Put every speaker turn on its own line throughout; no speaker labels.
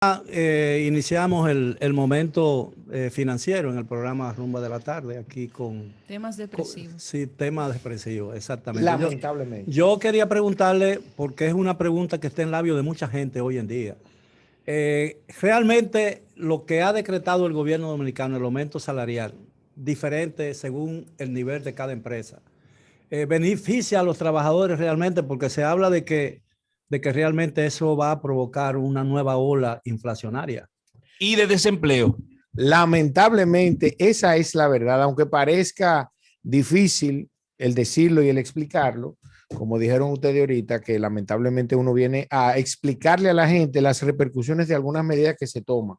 Iniciamos el momento financiero en el programa Rumba de la Tarde, aquí
Temas depresivos.
sí, temas depresivos, exactamente.
Lamentablemente.
Yo quería preguntarle, porque es una pregunta que está en labios de mucha gente hoy en día. Realmente lo que ha decretado el gobierno dominicano, el aumento salarial, diferente según el nivel de cada empresa, beneficia a los trabajadores realmente, porque se habla de que realmente eso va a provocar una nueva ola inflacionaria.
Y de desempleo.
Lamentablemente, esa es la verdad, aunque parezca difícil el decirlo y el explicarlo, como dijeron ustedes ahorita, que lamentablemente uno viene a explicarle a la gente las repercusiones de algunas medidas que se toman.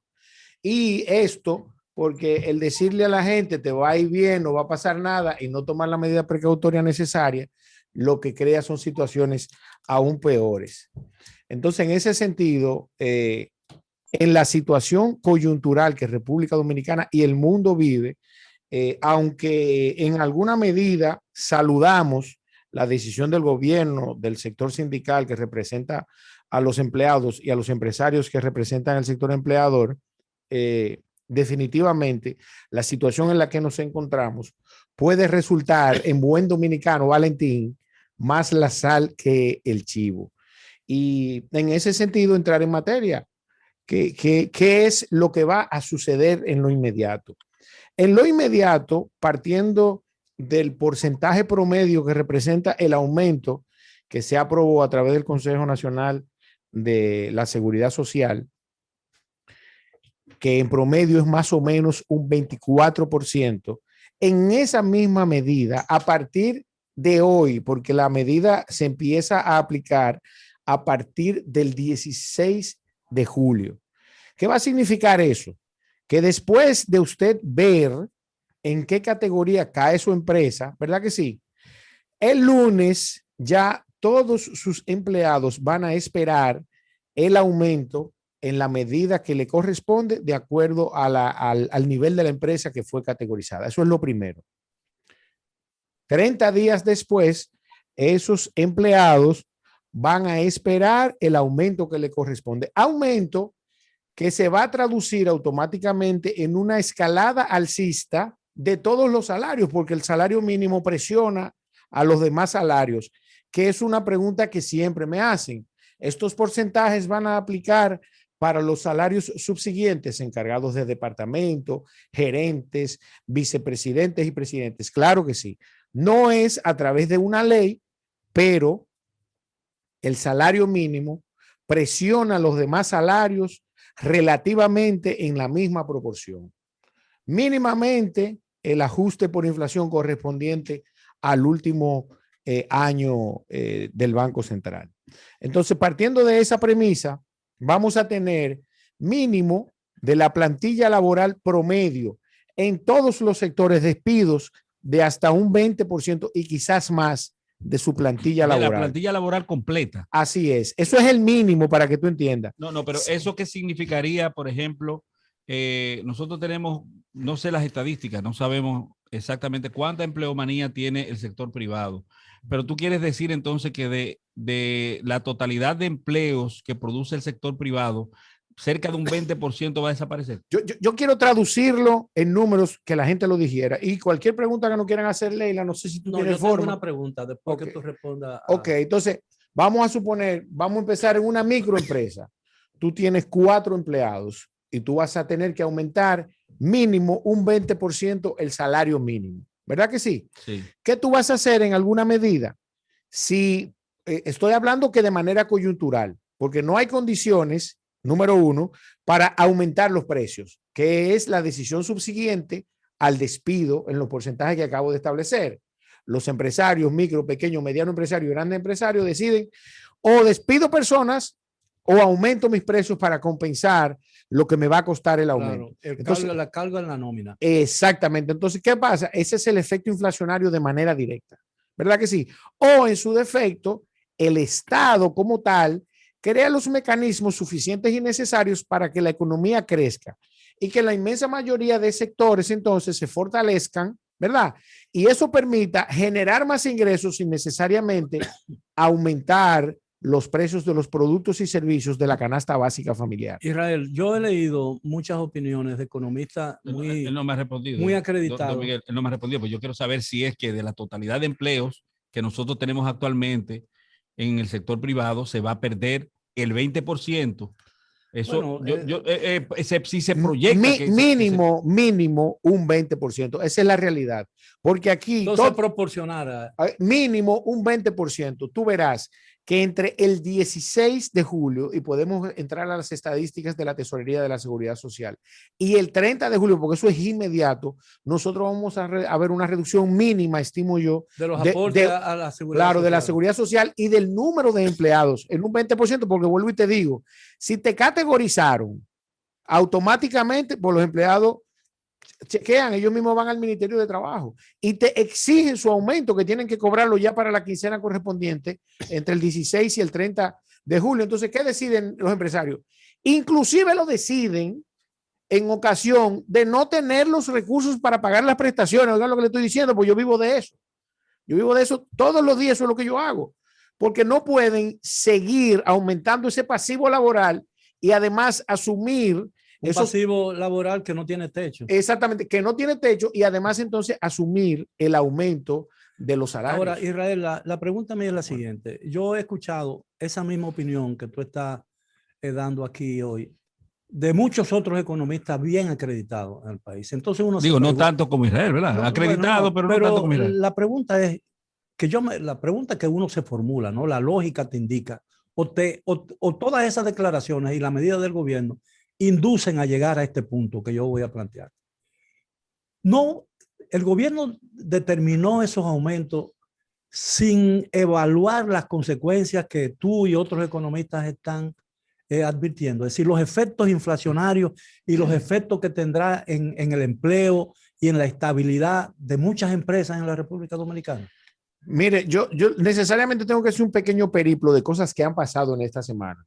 Y esto, porque el decirle a la gente te va a ir bien, no va a pasar nada y no tomar la medida precautoria necesaria, lo que crea son situaciones aún peores. Entonces, en ese sentido, en la situación coyuntural que República Dominicana y el mundo vive, aunque en alguna medida saludamos la decisión del gobierno, del sector sindical que representa a los empleados y a los empresarios que representan el sector empleador, definitivamente la situación en la que nos encontramos puede resultar en buen dominicano, Valentín, más la sal que el chivo. Y en ese sentido, entrar en materia. ¿Qué es lo que va a suceder en lo inmediato? En lo inmediato, partiendo del porcentaje promedio que representa el aumento que se aprobó a través del Consejo Nacional de la Seguridad Social, que en promedio es más o menos un 24%, en esa misma medida, a partir de hoy, porque la medida se empieza a aplicar a partir del 16 de julio. ¿Qué va a significar eso? Que después de usted ver en qué categoría cae su empresa, ¿verdad que sí? El lunes ya todos sus empleados van a esperar el aumento en la medida que le corresponde de acuerdo a al nivel de la empresa que fue categorizada. Eso es lo primero. 30 días después, esos empleados van a esperar el aumento que le corresponde. Aumento que se va a traducir automáticamente en una escalada alcista de todos los salarios, porque el salario mínimo presiona a los demás salarios, que es una pregunta que siempre me hacen. ¿Estos porcentajes van a aplicar para los salarios subsiguientes, encargados de departamento, gerentes, vicepresidentes y presidentes? Claro que sí. No es a través de una ley, pero el salario mínimo presiona a los demás salarios relativamente en la misma proporción. Mínimamente el ajuste por inflación correspondiente al último año del Banco Central. Entonces, partiendo de esa premisa, vamos a tener mínimo de la plantilla laboral promedio en todos los sectores despidos de hasta un 20% y quizás más de su plantilla laboral.
La plantilla laboral completa.
Así es. Eso es el mínimo para que tú entiendas.
No, pero ¿eso qué significaría, por ejemplo? Nosotros tenemos, no sé las estadísticas, no sabemos exactamente cuánta empleomanía tiene el sector privado, pero tú quieres decir entonces que de la totalidad de empleos que produce el sector privado, cerca de un 20% va a desaparecer.
Yo quiero traducirlo en números que la gente lo dijera. Y cualquier pregunta que no quieran hacer, Leila, no sé si tú tienes forma.
Tengo una pregunta después que tú respondas.
Ok, entonces vamos a suponer, vamos a empezar en una microempresa. Tú tienes 4 empleados y tú vas a tener que aumentar mínimo un 20% el salario mínimo. ¿Verdad que sí?
Sí.
¿Qué tú vas a hacer en alguna medida? Si estoy hablando que de manera coyuntural, porque no hay condiciones, número 1, para aumentar los precios, que es la decisión subsiguiente al despido en los porcentajes que acabo de establecer. Los empresarios, micro, pequeño, mediano empresario y grande empresario deciden o despido personas o aumento mis precios para compensar lo que me va a costar el aumento.
Claro,
Entonces,
la carga en la nómina.
Exactamente. Entonces, ¿qué pasa? Ese es el efecto inflacionario de manera directa. ¿Verdad que sí? O en su defecto, el Estado como tal crea los mecanismos suficientes y necesarios para que la economía crezca y que la inmensa mayoría de sectores entonces se fortalezcan, ¿verdad? Y eso permita generar más ingresos sin necesariamente aumentar los precios de los productos y servicios de la canasta básica familiar.
Israel, yo he leído muchas opiniones de economistas muy,
él no me ha respondido.
muy acreditados.
Don Miguel, él no me ha respondido, pues yo quiero saber si es que de la totalidad de empleos que nosotros tenemos actualmente en el sector privado se va a perder el 20%. Eso, bueno, si se proyecta
mínimo un 20%. Esa es la realidad. Porque aquí...
Entonces, proporcionar.
Mínimo un 20%. Tú verás que entre el 16 de julio, y podemos entrar a las estadísticas de la Tesorería de la Seguridad Social, y el 30 de julio, porque eso es inmediato, nosotros vamos a ver una reducción mínima, estimo yo,
de los aportes a la seguridad
social. De la seguridad social y del número de empleados en un 20%, porque vuelvo y te digo, si te categorizaron automáticamente por los empleados, chequean, ellos mismos van al Ministerio de Trabajo y te exigen su aumento, que tienen que cobrarlo ya para la quincena correspondiente entre el 16 y el 30 de julio. Entonces, ¿qué deciden los empresarios? Inclusive lo deciden en ocasión de no tener los recursos para pagar las prestaciones. Oigan lo que le estoy diciendo, pues yo vivo de eso. Yo vivo de eso todos los días, eso es lo que yo hago. Porque no pueden seguir aumentando ese pasivo laboral y además asumir
un pasivo laboral que no tiene techo.
Exactamente, que no tiene techo y además entonces asumir el aumento de los salarios.
Ahora, Israel, la pregunta mía es la siguiente. Yo he escuchado esa misma opinión que tú estás dando aquí hoy de muchos otros economistas bien acreditados en el país. Entonces uno
digo, no tanto como Israel, ¿verdad? No, acreditado, bueno, pero no tanto como Israel.
La pregunta es la pregunta que uno se formula, ¿no? La lógica te indica o todas esas declaraciones y la medida del gobierno inducen a llegar a este punto que yo voy a plantear. No, el gobierno determinó esos aumentos sin evaluar las consecuencias que tú y otros economistas están advirtiendo, es decir, los efectos inflacionarios y los efectos que tendrá en el empleo y en la estabilidad de muchas empresas en la República Dominicana.
Mire, yo necesariamente tengo que hacer un pequeño periplo de cosas que han pasado en esta semana.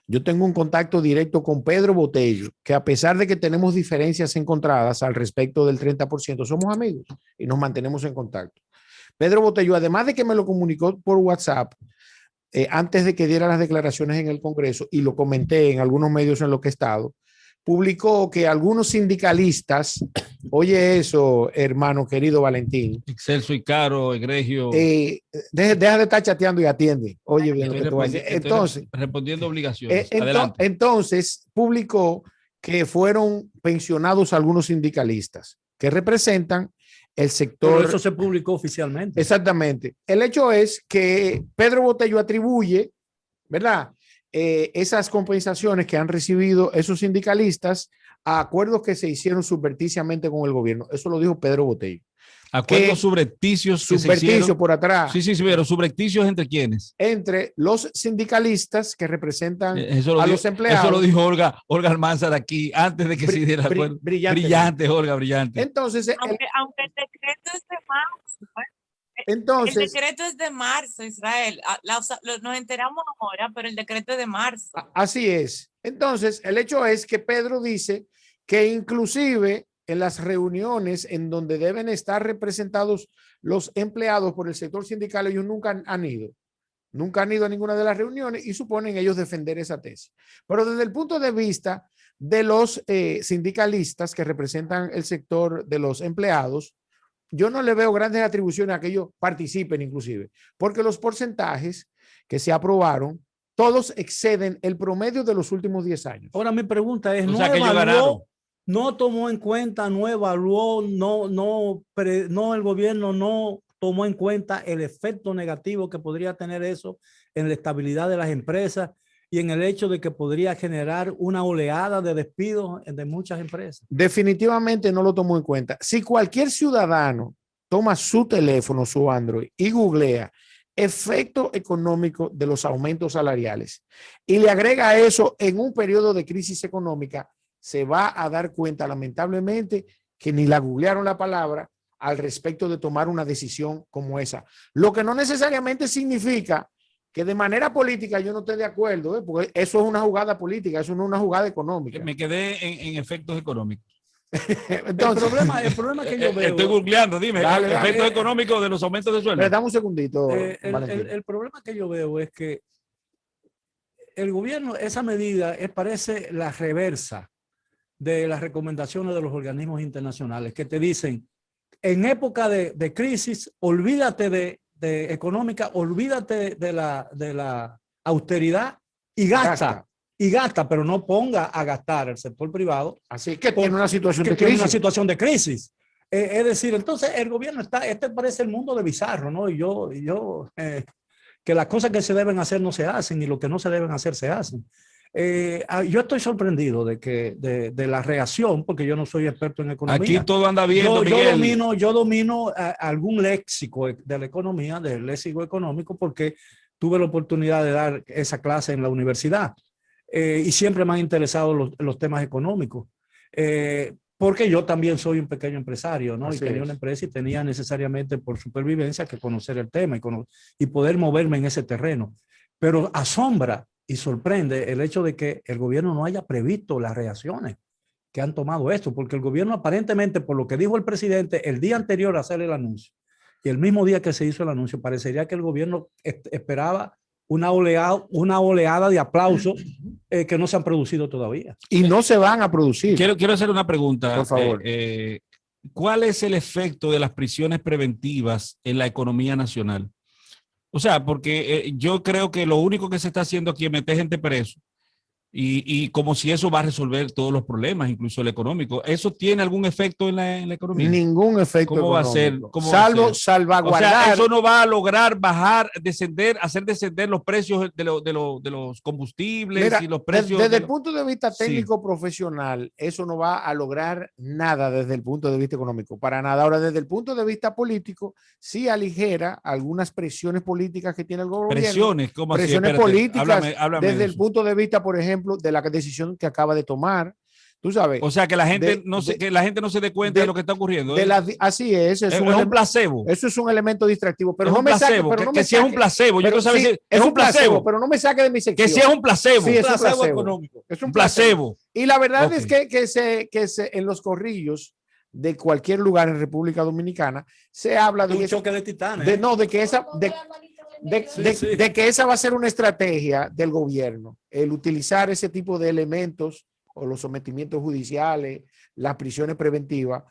Yo tengo un contacto directo con Pedro Botello, que a pesar de que tenemos diferencias encontradas al respecto del 30%, somos amigos y nos mantenemos en contacto. Pedro Botello, además de que me lo comunicó por WhatsApp, antes de que diera las declaraciones en el Congreso, y lo comenté en algunos medios en los que he estado, publicó que algunos sindicalistas, oye eso, hermano querido Valentín.
Excelso y Caro, egregio.
Deja de estar chateando y atiende. Oye, bien, entonces,
respondiendo obligaciones. Adelante.
Entonces, publicó que fueron pensionados algunos sindicalistas que representan el sector.
Pero eso se publicó oficialmente.
Exactamente. El hecho es que Pedro Botello atribuye, ¿verdad?, esas compensaciones que han recibido esos sindicalistas a acuerdos que se hicieron subrepticiamente con el gobierno. Eso lo dijo Pedro Botello.
Acuerdos subrepticios que se hicieron
por atrás.
Sí, pero subrepticios ¿entre quiénes?
Entre los sindicalistas que representan a los empleados.
Eso lo dijo Olga Almanzar aquí antes de que se diera el acuerdo. Brillante, Olga, brillante.
Entonces,
aunque el decreto es de marzo,
entonces,
el decreto es de marzo, Israel. Nos enteramos ahora, pero el decreto es de marzo.
Así es. Entonces, el hecho es que Pedro dice que inclusive en las reuniones en donde deben estar representados los empleados por el sector sindical, ellos nunca han ido. Nunca han ido a ninguna de las reuniones y suponen ellos defender esa tesis. Pero desde el punto de vista de los sindicalistas que representan el sector de los empleados, yo no le veo grandes atribuciones a que ellos participen inclusive, porque los porcentajes que se aprobaron, todos exceden el promedio de los últimos 10 años.
Ahora mi pregunta es, no tomó en cuenta, no evaluó, no el gobierno no tomó en cuenta el efecto negativo que podría tener eso en la estabilidad de las empresas y en el hecho de que podría generar una oleada de despidos de muchas empresas.
Definitivamente no lo tomó en cuenta. Si cualquier ciudadano toma su teléfono, su Android y googlea efecto económico de los aumentos salariales y le agrega eso en un periodo de crisis económica, se va a dar cuenta lamentablemente que ni la googlearon la palabra al respecto de tomar una decisión como esa. Lo que no necesariamente significa que de manera política yo no esté de acuerdo, porque eso es una jugada política, eso no es una jugada económica.
Me quedé en efectos económicos.
Entonces, el problema que yo veo...
Estoy googleando, dime, efectos económicos de los aumentos de sueldo.
Dame un segundito.
El problema que yo veo es que el gobierno, esa medida parece la reversa de las recomendaciones de los organismos internacionales que te dicen, en época de crisis, olvídate de económica, olvídate de la austeridad y gasta, pero no ponga a gastar el sector privado.
Así que tiene una situación de
tiene
crisis.
una situación de crisis. Es decir, entonces el gobierno parece el mundo de Bizarro, ¿no? Que las cosas que se deben hacer no se hacen y lo que no se deben hacer se hacen. Yo estoy sorprendido de la reacción, porque yo no soy experto en economía.
Aquí todo anda bien,
yo domino algún léxico de la economía, del léxico económico, porque tuve la oportunidad de dar esa clase en la universidad y siempre me han interesado los temas económicos. Porque yo también soy un pequeño empresario, ¿no? Y tenía una empresa y tenía necesariamente por supervivencia que conocer el tema y poder moverme en ese terreno. Pero asombra y sorprende el hecho de que el gobierno no haya previsto las reacciones que han tomado esto, porque el gobierno aparentemente, por lo que dijo el presidente el día anterior a hacer el anuncio y el mismo día que se hizo el anuncio, parecería que el gobierno esperaba una oleada de aplausos que no se han producido todavía.
Y no se van a producir.
Quiero hacer una pregunta.
Por favor.
¿Cuál es el efecto de las prisiones preventivas en la economía nacional? O sea, porque yo creo que lo único que se está haciendo aquí es meter gente preso y como si eso va a resolver todos los problemas, incluso el económico. ¿Eso tiene algún efecto en la economía?
Ningún efecto
¿Cómo va a ser?
Salvo salvaguardar.
O sea, eso no va a lograr hacer descender los precios de los combustibles.
Mira,
y los precios
desde el punto de vista técnico profesional, eso no va a lograr nada desde el punto de vista económico, para nada. Ahora, desde el punto de vista político, sí aligera algunas presiones políticas que tiene el gobierno.
Presiones, ¿cómo así?
Presiones
Espérate,
políticas,
háblame
desde
de
el
eso.
punto de vista, por ejemplo, de la decisión que acaba de tomar. Tú sabes.
O sea, que la gente que la gente no se dé cuenta de lo que está ocurriendo.
Así es.
Es un placebo.
Eso es un elemento distractivo. Pero
es
no
un
me saque.
placebo,
Pero no
que
me
si es un placebo. Yo quiero saber si
es un placebo, pero no me saque de mi sección.
Que si es un placebo.
Sí, es un
placebo
placebo
económico.
Es un
placebo.
Y la verdad es que en los corrillos de cualquier lugar en República Dominicana se habla de
un choque de titanes.
De que esa va a ser una estrategia del gobierno, el utilizar ese tipo de elementos o los sometimientos judiciales, las prisiones preventivas,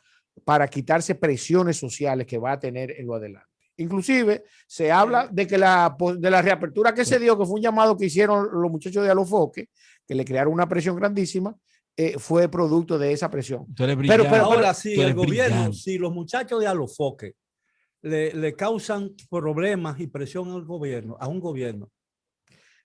para quitarse presiones sociales que va a tener en lo adelante. Inclusive se habla de que de la reapertura que se dio, que fue un llamado que hicieron los muchachos de Alofoque, que le crearon una presión grandísima, fue producto de esa presión.
Pero ahora sí, el gobierno, si los muchachos de Alofoque le causan problemas y presión al gobierno, a un gobierno,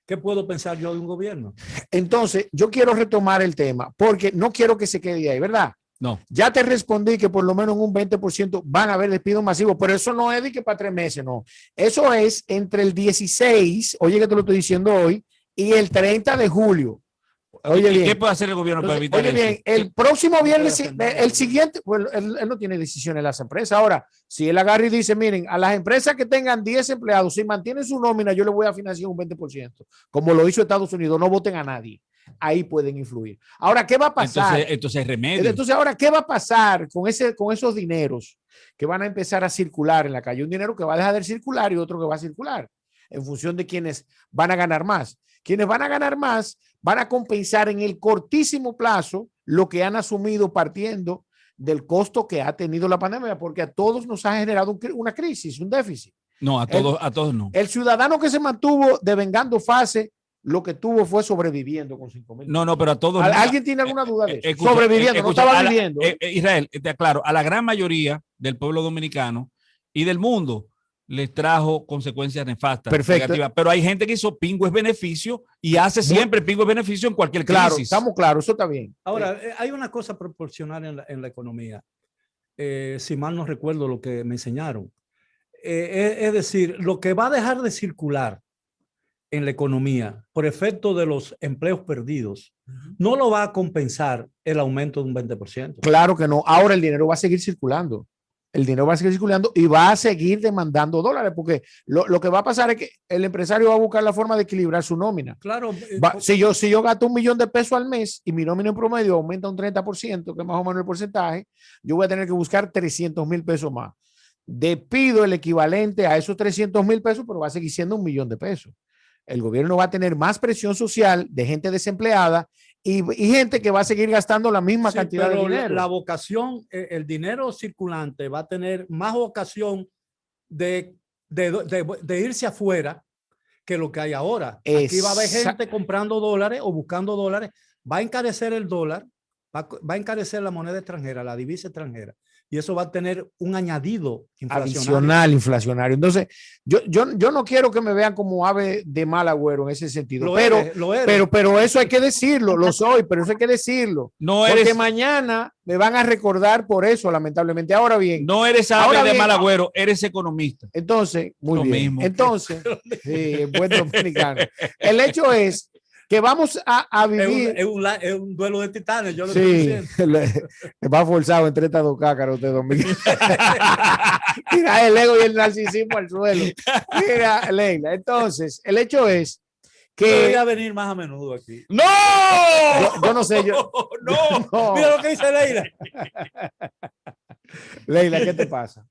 ¿qué puedo pensar yo de un gobierno?
Entonces, yo quiero retomar el tema porque no quiero que se quede ahí, ¿verdad?
No.
Ya te respondí que por lo menos en un 20% van a haber despidos masivos, pero eso no es de que para 3 meses, no. Eso es entre el 16, oye que te lo estoy diciendo hoy, y el 30 de julio. Oye, bien.
¿Qué puede hacer el gobierno para evitar
eso? Oye, bien, el próximo viernes, el siguiente, bueno, él no tiene decisiones en las empresas. Ahora, si él agarra y dice, miren, a las empresas que tengan 10 empleados, si mantienen su nómina, yo le voy a financiar un 20%, como lo hizo Estados Unidos, no voten a nadie. Ahí pueden influir. Ahora, ¿qué va a pasar?
Entonces hay remedio.
Entonces, ahora, ¿qué va a pasar con esos dineros que van a empezar a circular en la calle? Un dinero que va a dejar de circular y otro que va a circular en función de quienes van a ganar más. Quienes van a ganar más van a compensar en el cortísimo plazo lo que han asumido partiendo del costo que ha tenido la pandemia, porque a todos nos ha generado una crisis, un déficit.
No, a todos no.
El ciudadano que se mantuvo devengando fase, lo que tuvo fue sobreviviendo con 5,000.
No, pero a todos.
¿Alguien tiene alguna duda de eso? Sobreviviendo, no estaba viviendo.
Israel, te aclaro, a la gran mayoría del pueblo dominicano y del mundo les trajo consecuencias nefastas.
Perfecto.
Negativas. Pero hay gente que hizo pingües beneficio y hace siempre pingües beneficio en cualquier crisis.
Claro, estamos claros, eso está bien.
Ahora, hay una cosa proporcional en la economía. Si mal no recuerdo lo que me enseñaron. Es decir, lo que va a dejar de circular en la economía por efecto de los empleos perdidos, no lo va a compensar el aumento de un 20%.
Claro que no. Ahora el dinero va a seguir circulando. El dinero va a seguir circulando y va a seguir demandando dólares, porque lo que va a pasar es que el empresario va a buscar la forma de equilibrar su nómina.
Claro.
Si yo gasto $1,000,000 al mes y mi nómina en promedio aumenta un 30%, que es más o menos el porcentaje, yo voy a tener que buscar $300,000 más. Despido el equivalente a esos $300,000, pero va a seguir siendo $1,000,000. el gobierno va a tener más presión social de gente desempleada y gente que va a seguir gastando la misma
Sí,
cantidad de
pero
dinero.
la vocación, el dinero circulante va a tener más vocación de irse afuera que lo que hay ahora. Aquí va a haber gente comprando dólares o buscando dólares. Va a encarecer el dólar, va a encarecer la moneda extranjera, la divisa extranjera. Y eso va a tener un añadido
adicional inflacionario. Entonces, yo no quiero que me vean como ave de mal agüero en ese sentido, pero eso hay que decirlo, lo soy, pero eso hay que decirlo. Porque mañana me van a recordar por eso, lamentablemente. Ahora bien.
No eres ave de mal agüero, eres economista.
Entonces, muy bien. Mismo. Entonces, sí, buen dominicano. El hecho es que vamos a vivir.
Es un duelo de titanes, yo lo
sí, estoy diciendo. Va forzado entre estas dos cácaros usted, don Miguel. Mira el ego y el narcisismo al suelo. Mira, Leila. Entonces, el hecho es que.
Yo voy a venir más a menudo aquí.
¡No!
Yo no sé, yo.
No. Mira lo que dice Leila.
Leila, ¿qué te pasa?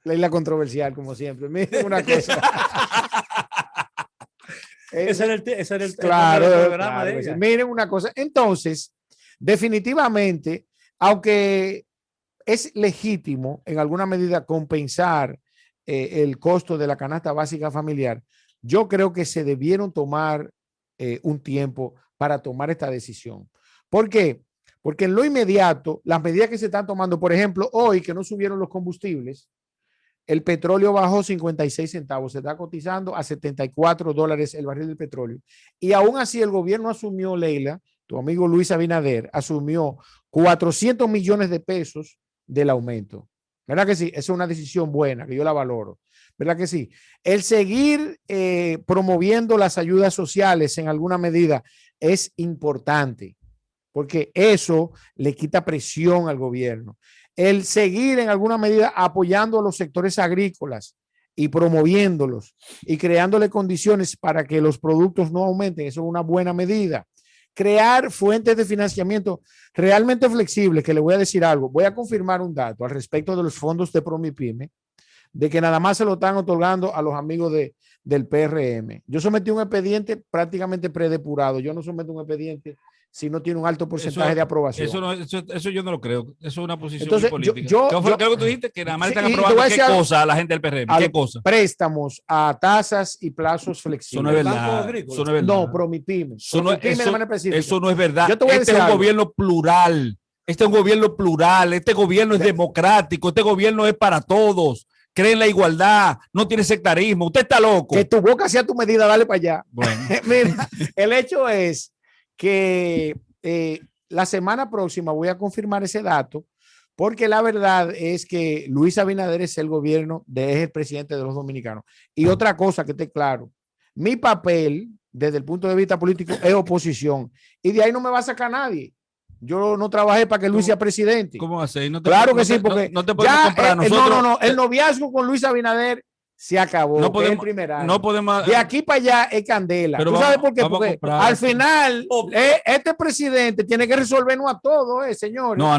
Leila controversial, como siempre. Miren una cosa.
Ese era el
claro,
programa
claro,
de ella.
Miren una cosa. Entonces, definitivamente, aunque es legítimo en alguna medida compensar el costo de la canasta básica familiar, yo creo que se debieron tomar un tiempo para tomar esta decisión. ¿Por qué? Porque en lo inmediato, las medidas que se están tomando, por ejemplo, hoy que no subieron los combustibles, el petróleo bajó 56 centavos, se está cotizando a $74 el barril del petróleo. Y aún así el gobierno asumió, Leila, tu amigo Luis Abinader, asumió 400 millones de pesos del aumento. ¿Verdad que sí? Esa es una decisión buena, que yo la valoro. ¿Verdad que sí? El seguir promoviendo las ayudas sociales en alguna medida es importante, porque eso le quita presión al gobierno. El seguir en alguna medida apoyando a los sectores agrícolas y promoviéndolos y creándole condiciones para que los productos no aumenten, eso es una buena medida. Crear fuentes de financiamiento realmente flexibles, que le voy a decir algo, voy a confirmar un dato al respecto de los fondos de Promipyme, de que nada más se lo están otorgando a los amigos del PRM. Yo sometí un expediente prácticamente predepurado, yo no someto un expediente si no tiene un alto porcentaje de aprobación.
Eso yo no lo creo. Eso es una posición
entonces,
política.
Creo
que tú dijiste que nada más están aprobando qué cosa a la gente del PRM. ¿Qué cosa?
Préstamos a tasas y plazos flexibles.
Eso no es verdad. Eso no es verdad.
No, Promipyme.
Eso no es verdad. Este es un gobierno plural. Este es un gobierno plural. Este gobierno es democrático. Este gobierno es para todos. Cree en la igualdad. No tiene sectarismo. Usted está loco.
Que tu boca sea tu medida. Dale para allá.
Bueno.
Mira, el hecho es que la semana próxima voy a confirmar ese dato, porque la verdad es que Luis Abinader es el presidente de los dominicanos. Y otra cosa que esté claro, mi papel desde el punto de vista político es oposición, y de ahí no me va a sacar nadie. Yo no trabajé para que Luis sea presidente.
¿Cómo hacer?
Claro que sí, porque
no te podemos comprar nosotros.
El noviazgo con Luis Abinader se acabó.
No podemos,
el primer año.
No podemos.
De aquí para allá es candela.
Pero
¿tú sabes por qué? Porque al final este presidente tiene que resolvernos a todos, señores.
No.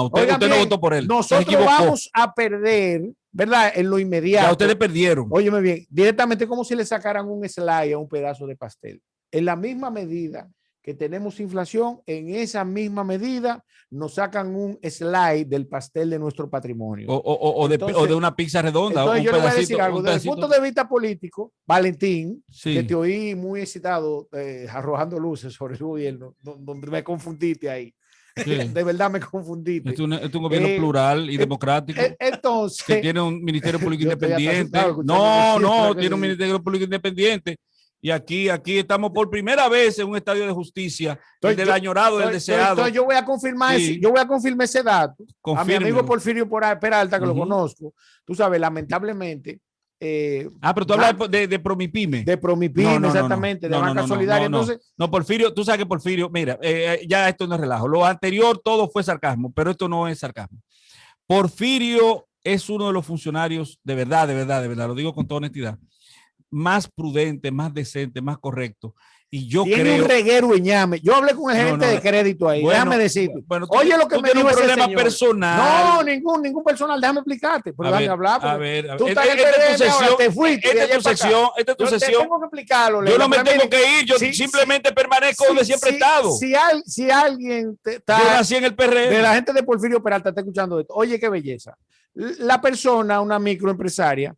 Usted no votó por él.
Nosotros vamos a perder, ¿verdad? En lo inmediato.
Ya ustedes perdieron.
Óyeme bien, directamente como si le sacaran un slide a un pedazo de pastel. En la misma medida que tenemos inflación, en esa misma medida nos sacan un slide del pastel de nuestro patrimonio.
O de una pizza redonda.
Entonces yo le voy a decir algo. Desde el punto de vista político, Valentín,
sí,
que te oí muy excitado arrojando luces sobre el gobierno, donde me confundiste ahí. Sí. De verdad me confundiste.
Es un gobierno plural y democrático.
Entonces,
que tiene un ministerio público independiente. No, tiene un ministerio público independiente. Y aquí estamos por primera vez en un estadio de justicia, el del añorado, del deseado.
Entonces yo voy a confirmar ese dato.
Confírmelo.
A mi amigo Porfirio Peralta, que lo conozco. Tú sabes, lamentablemente.
Pero tú hablas de Promipyme.
De Promipyme, exactamente, de banca solidaria. Entonces,
no, Porfirio, tú sabes que Porfirio, mira, ya esto no es relajo. Lo anterior todo fue sarcasmo, pero esto no es sarcasmo. Porfirio es uno de los funcionarios, de verdad, lo digo con toda honestidad, más prudente, más decente, más correcto Y yo
Tiene
creo...
un reguero en Ñame. Yo hablé con el gerente de crédito ahí.
Bueno,
Déjame decirte.
Bueno,
Oye, lo que
tú
me
tienes
dijo
un
ese
problema
señor.
personal.
No, ningún personal. Déjame explicarte. Pero déjame hablar.
A ver.
Tú estás en el
Esta es tu
PRM ahora,
sesión.
te fuiste.
Esta
de
es tu
allá para acá.
sesión. Esta es tu
Yo te
sesión.
tengo que explicarlo.
Yo
Leila,
no me
pero
tengo
mire,
que ir. Yo simplemente permanezco donde siempre he estado.
Si alguien
Yo
está
nací en el PRM.
de la gente de Porfirio Peralta está escuchando esto, oye, qué belleza. La persona, una microempresaria,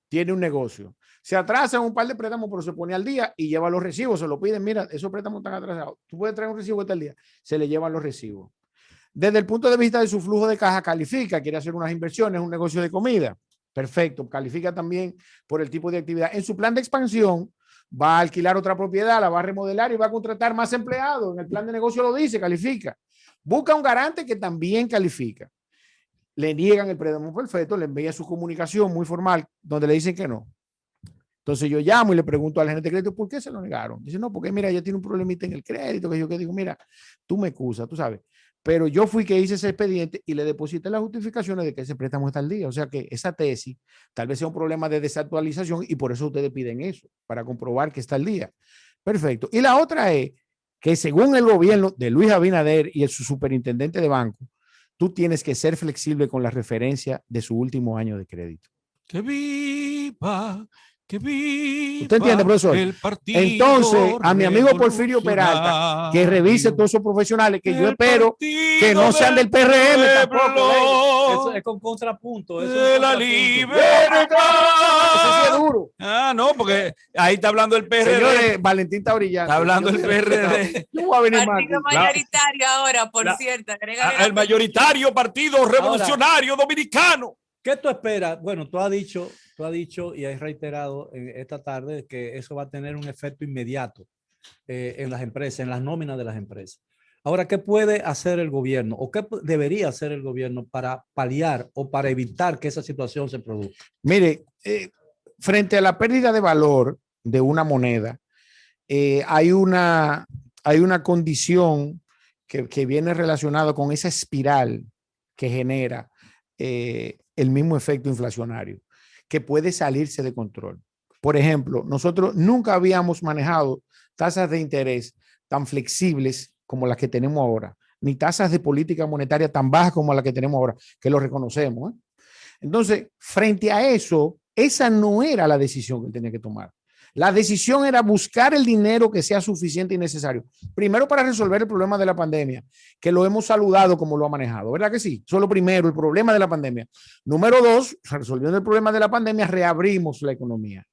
tiene un negocio. Se atrasan un par de préstamos, pero se pone al día y lleva los recibos. Se lo piden, mira, esos préstamos están atrasados. Tú puedes traer un recibo este al día. Se le llevan los recibos. Desde el punto de vista de su flujo de caja, califica, quiere hacer unas inversiones, un negocio de comida. Perfecto. Califica también por el tipo de actividad. En su plan de expansión, va a alquilar otra propiedad, la va a remodelar y va a contratar más empleados. En el plan de negocio lo dice, califica. Busca un garante que también califica. Le niegan el préstamo perfecto, le envía su comunicación muy formal donde le dicen que no. Entonces yo llamo y le pregunto al gerente de crédito, ¿por qué se lo negaron? Dice, no, porque mira, ya tiene un problemita en el crédito, que yo que digo, mira, tú me excusas, tú sabes, pero yo fui que hice ese expediente y le deposité las justificaciones de que ese préstamo está al día. O sea que esa tesis tal vez sea un problema de desactualización y por eso ustedes piden eso, para comprobar que está al día. Perfecto. Y la otra es que según el gobierno de Luis Abinader y su superintendente de banco, tú tienes que ser flexible con la referencia de su último año de crédito.
Que viva. Que viva.
¿Usted entiende, profesor? Entonces, a mi amigo Porfirio Peralta, que revise todos esos profesionales, que yo espero que no sean del PRM tampoco.
Eso es con contrapunto. Eso
De
es
la
contrapunto.
libertad. Eso sí es duro.
No, porque ahí está hablando el PRD.
Señores, Valentín está brillante.
Está hablando el PRD.
Yo voy a venir más.
Partido mayoritario ahora, por cierto. agrégale
El mayoritario Partido Revolucionario Dominicano.
¿Qué tú esperas? Bueno, tú has dicho y has reiterado esta tarde que eso va a tener un efecto inmediato en las empresas, en las nóminas de las empresas. Ahora, ¿qué puede hacer el gobierno o qué debería hacer el gobierno para paliar o para evitar que esa situación se produzca?
Mire, frente a la pérdida de valor de una moneda, hay una condición que viene relacionada con esa espiral que genera el mismo efecto inflacionario, que puede salirse de control. Por ejemplo, nosotros nunca habíamos manejado tasas de interés tan flexibles como las que tenemos ahora, ni tasas de política monetaria tan bajas como las que tenemos ahora, que lo reconocemos. Entonces, frente a eso, esa no era la decisión que él tenía que tomar. La decisión era buscar el dinero que sea suficiente y necesario. Primero, para resolver el problema de la pandemia, que lo hemos saludado como lo ha manejado, ¿verdad que sí? Eso es lo primero, el problema de la pandemia. Número dos, resolviendo el problema de la pandemia, reabrimos la economía.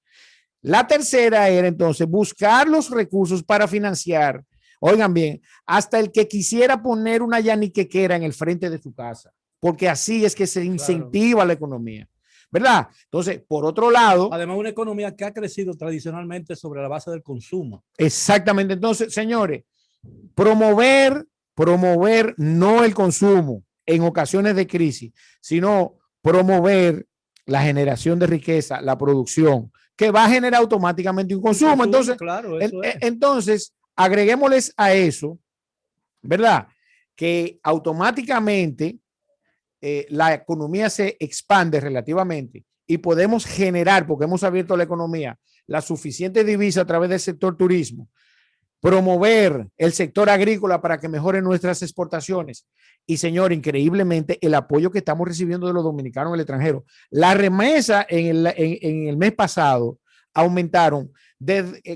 La tercera era entonces buscar los recursos para financiar, oigan bien, hasta el que quisiera poner una yaniquequera en el frente de su casa, porque así es que se incentiva la economía. ¿Verdad? Entonces, por otro lado...
Además, una economía que ha crecido tradicionalmente sobre la base del consumo.
Exactamente. Entonces, señores, promover no el consumo en ocasiones de crisis, sino promover la generación de riqueza, la producción, que va a generar automáticamente un consumo. Entonces,
claro,
entonces, agreguémosles a eso, ¿verdad? Que automáticamente la economía se expande relativamente y podemos generar, porque hemos abierto la economía, la suficiente divisa a través del sector turismo, promover el sector agrícola para que mejoren nuestras exportaciones. Y señor, increíblemente el apoyo que estamos recibiendo de los dominicanos en el extranjero. La remesa en el mes pasado aumentaron,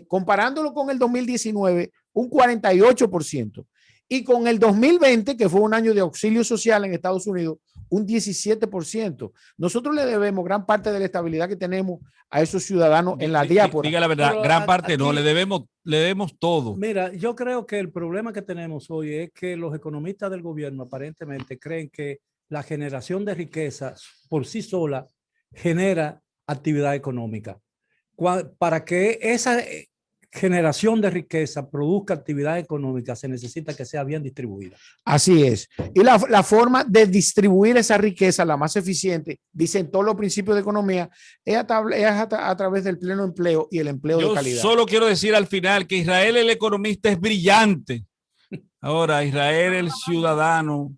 comparándolo con el 2019, un 48%. Y con el 2020, que fue un año de auxilio social en Estados Unidos, un 17%. Nosotros le debemos gran parte de la estabilidad que tenemos a esos ciudadanos en la diáspora.
Diga la verdad, pero gran parte
aquí,
no, le debemos todo.
Mira, yo creo que el problema que tenemos hoy es que los economistas del gobierno aparentemente creen que la generación de riqueza por sí sola genera actividad económica. Para que esa generación de riqueza produzca actividad económica, se necesita que sea bien distribuida.
Así es. Y la forma de distribuir esa riqueza, la más eficiente, dicen todos los principios de economía, es a través del pleno empleo y el empleo de calidad.
Yo solo quiero decir al final que Israel, el economista, es brillante. Ahora, Israel, el ciudadano,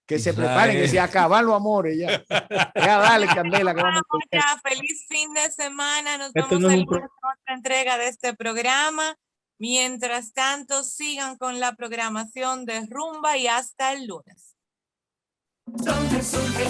Que se
Israel.
preparen, que se acaban los amores ya. Ya dale, Candela, que vamos a
Vamos ya, feliz fin de semana. Nos
Esto
vemos
no es
el
un pro-
lunes con otra entrega de este programa. Mientras tanto, sigan con la programación de Rumba y hasta el lunes.
Donde surge